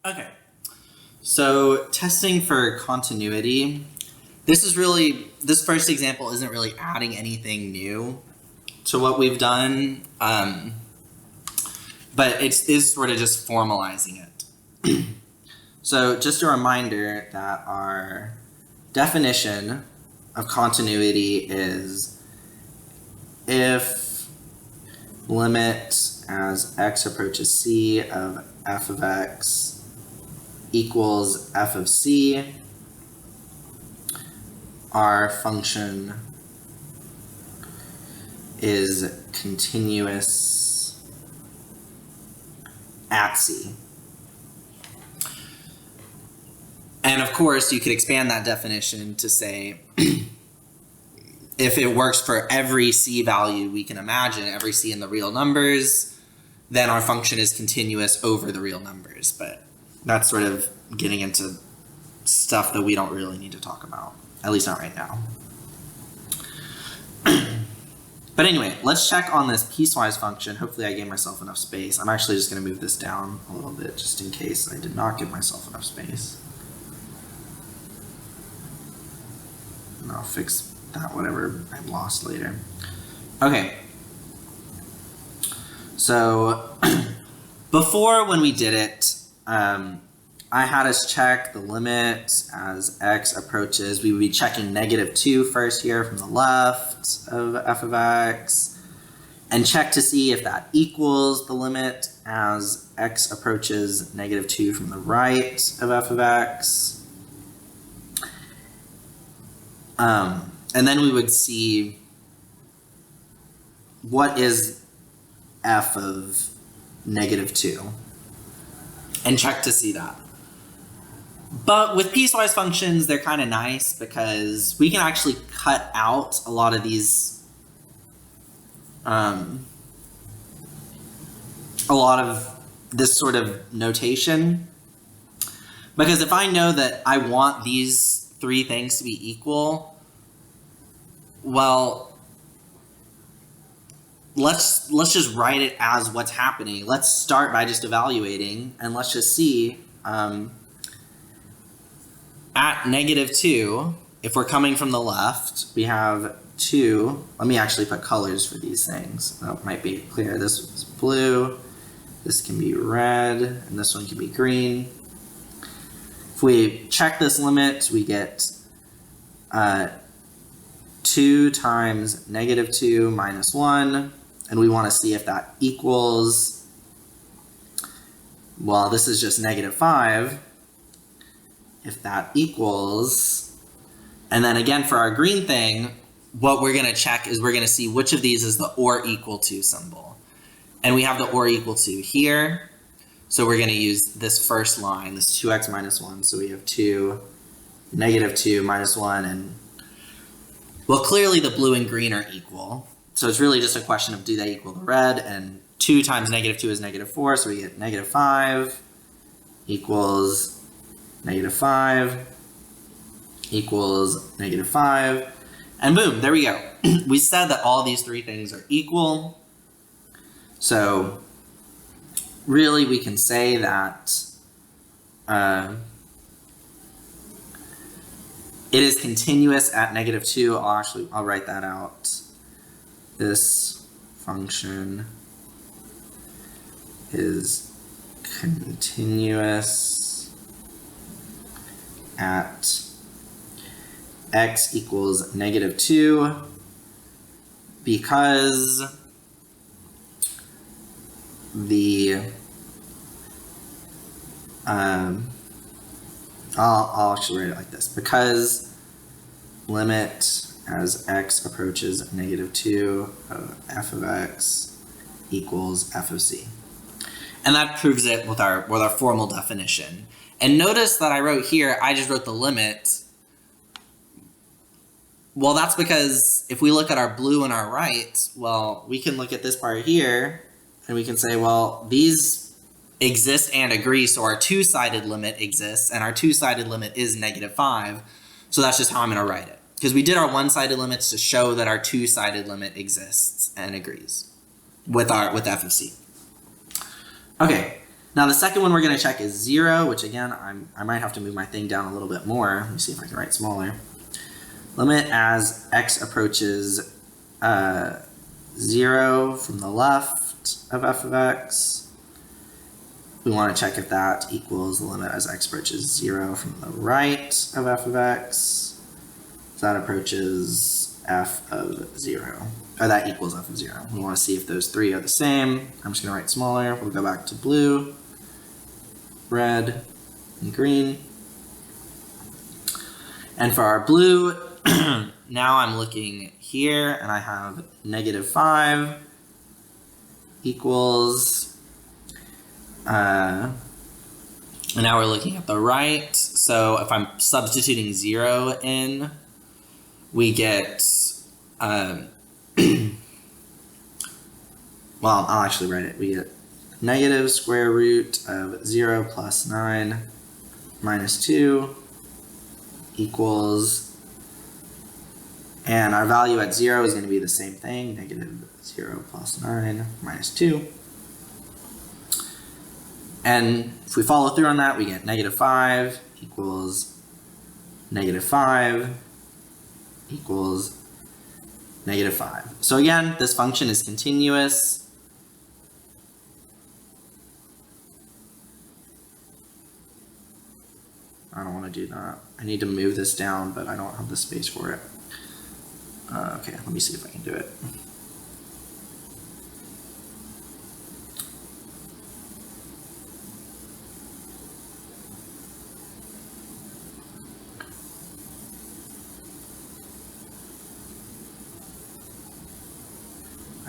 Okay, so testing for continuity. This first example isn't really adding anything new to what we've done, but it is sort of just formalizing it. So just a reminder that our definition of continuity is if limit as x approaches c of f of x equals f of c, our function is continuous at c. And of course, you could expand that definition to say if it works for every c value we can imagine, every c in the real numbers, then our function is continuous over the real numbers. But that's sort of getting into stuff that we don't really need to talk about, at least not right now. But anyway, let's check on this piecewise function. Hopefully I gave myself enough space. I'm actually just going to move this down a little bit just in case I did not give myself enough space. And I'll fix that whatever I lost later. Okay. So before, when we did it, I had us check the limit as x approaches. We would be checking -2 first here from the left of f of x, and check to see if that equals the limit as x approaches -2 from the right of f of x. And then we would see what is f of -2 and check to see that. But with piecewise functions, they're kind of nice because we can actually cut out a lot of these, a lot of this sort of notation. Because if I know that I want these three things to be equal, well, let's just write it as what's happening. Let's start by just evaluating, and let's just see at -2, if we're coming from the left, we have 2. Let me actually put colors for these things. That might be clear. This is blue, this can be red, and this one can be green. If we check this limit, we get 2 times -2 minus 1, and we want to see if that equals, well, this is just -5. If that equals, and then again for our green thing, what we're going to check is we're going to see which of these is the or equal to symbol. And we have the or equal to here, so we're going to use this first line, this 2x minus 1, so we have 2, -2 minus 1, and well, clearly the blue and green are equal. So it's really just a question of do they equal the red, and 2 times -2 is -4, so we get -5 equals -5 equals -5, and boom, there we go. We said that all these three things are equal. So really we can say that it is continuous at -2. I'll write that out. This function is continuous at x equals -2 because the I'll actually write it like this, because limit as x approaches -2 of f of x equals f of c. And that proves it with our formal definition. And notice that I wrote here, I just wrote the limit. Well, that's because if we look at our blue and our right, well, we can look at this part here and we can say, well, these exist and agree, so our two-sided limit exists, and our two-sided limit is -5. So that's just how I'm going to write it. Because we did our one-sided limits to show that our two-sided limit exists and agrees with f of c. Okay, Now the second one we're going to check is 0, which again, I might have to move my thing down a little bit more. Let me see if I can write smaller. Limit as x approaches 0 from the left of f of x. We want to check if that equals the limit as x approaches 0 from the right of f of x. So that approaches f of 0. Or that equals f of 0. We want to see if those three are the same. I'm just going to write smaller. We'll go back to blue, red, and green. And for our blue, now I'm looking here, and I have -5 equals, and now we're looking at the right. So if I'm substituting 0 in, we get, well, I'll actually write it. We get negative square root of 0 plus 9 minus 2 equals, and our value at 0 is going to be the same thing, negative 0 plus 9 minus 2. And if we follow through on that, we get -5 equals -5 equals -5. So again, this function is continuous. I don't want to do that. I need to move this down, but I don't have the space for it. Okay, let me see if I can do it.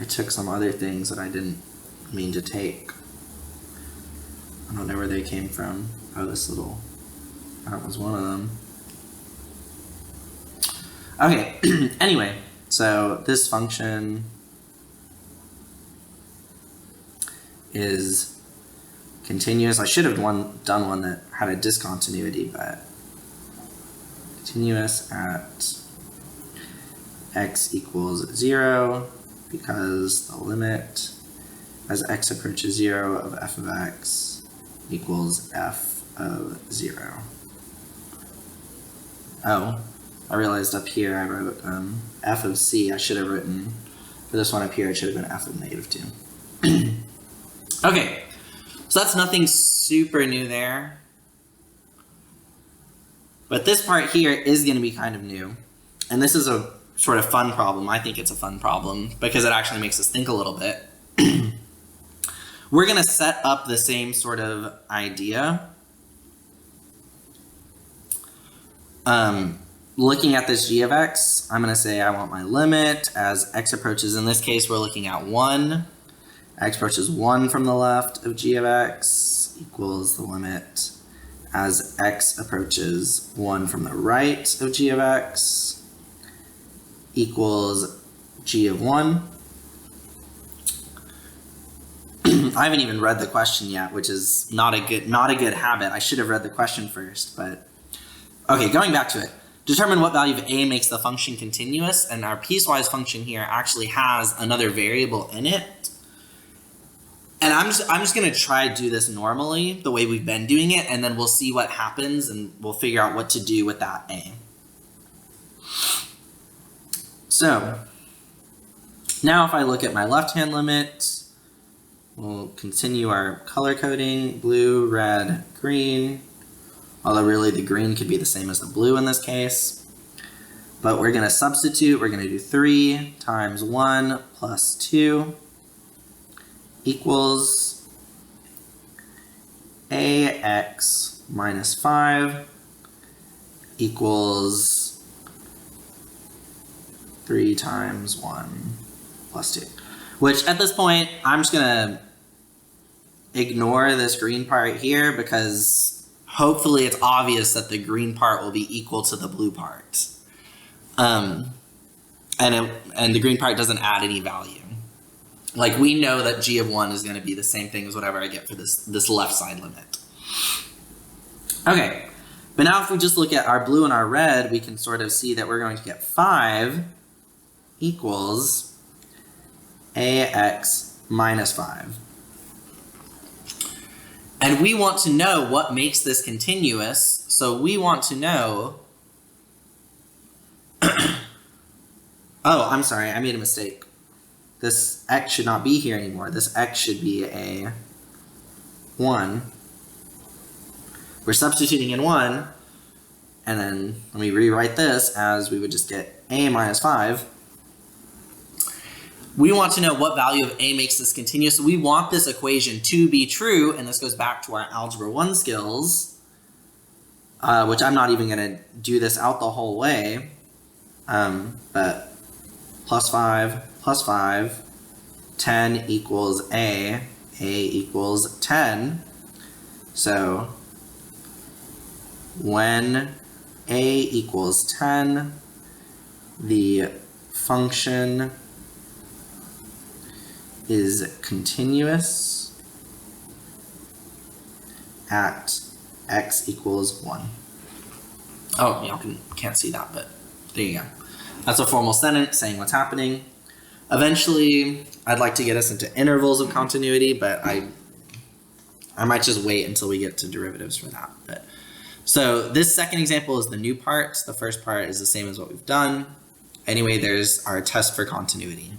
I took some other things that I didn't mean to take. I don't know where they came from. Oh, this little, that was one of them. Okay, anyway, so this function is continuous. I should have done one that had a discontinuity, but continuous at x equals 0, because the limit as x approaches 0 of f of x equals f of 0. Oh, I realized up here I wrote f of c. I should have written, for this one up here, it should have been f of -2. Okay, so that's nothing super new there. But this part here is going to be kind of new. And this is a sort of fun problem. I think it's a fun problem because it actually makes us think a little bit. We're going to set up the same sort of idea. Looking at this g of x, I'm going to say I want my limit as x approaches, in this case we're looking at 1. X approaches 1 from the left of g of x equals the limit as x approaches 1 from the right of g of x equals g of 1. I haven't even read the question yet, which is not a good habit. I should have read the question first, but okay, going back to it. Determine what value of a makes the function continuous, and our piecewise function here actually has another variable in it. And I'm just going to try to do this normally, the way we've been doing it, and then we'll see what happens, and we'll figure out what to do with that a. So, now if I look at my left-hand limit, we'll continue our color coding, blue, red, green, although really the green could be the same as the blue in this case. But we're going to substitute, we're going to do 3 times 1 plus 2 equals ax minus 5 equals 3 times 1 plus 2. Which at this point, I'm just going to ignore this green part here because hopefully it's obvious that the green part will be equal to the blue part. And the green part doesn't add any value. Like, we know that g of 1 is going to be the same thing as whatever I get for this left side limit. Okay, but now if we just look at our blue and our red, we can sort of see that we're going to get 5 equals ax minus 5. And we want to know what makes this continuous. So we want to know, oh, I'm sorry, I made a mistake. This x should not be here anymore. This x should be a 1. We're substituting in 1, and then let me rewrite this as we would just get a minus 5. We want to know what value of a makes this continuous. So we want this equation to be true, and this goes back to our Algebra 1 skills, which I'm not even going to do this out the whole way, but plus 5, 10 equals a equals 10. So when a equals 10, the function is continuous at x equals 1. Oh, y'all can't see that, but there you go. That's a formal sentence saying what's happening. Eventually, I'd like to get us into intervals of continuity, but I might just wait until we get to derivatives for that. But so this second example is the new part. The first part is the same as what we've done. Anyway, there's our test for continuity.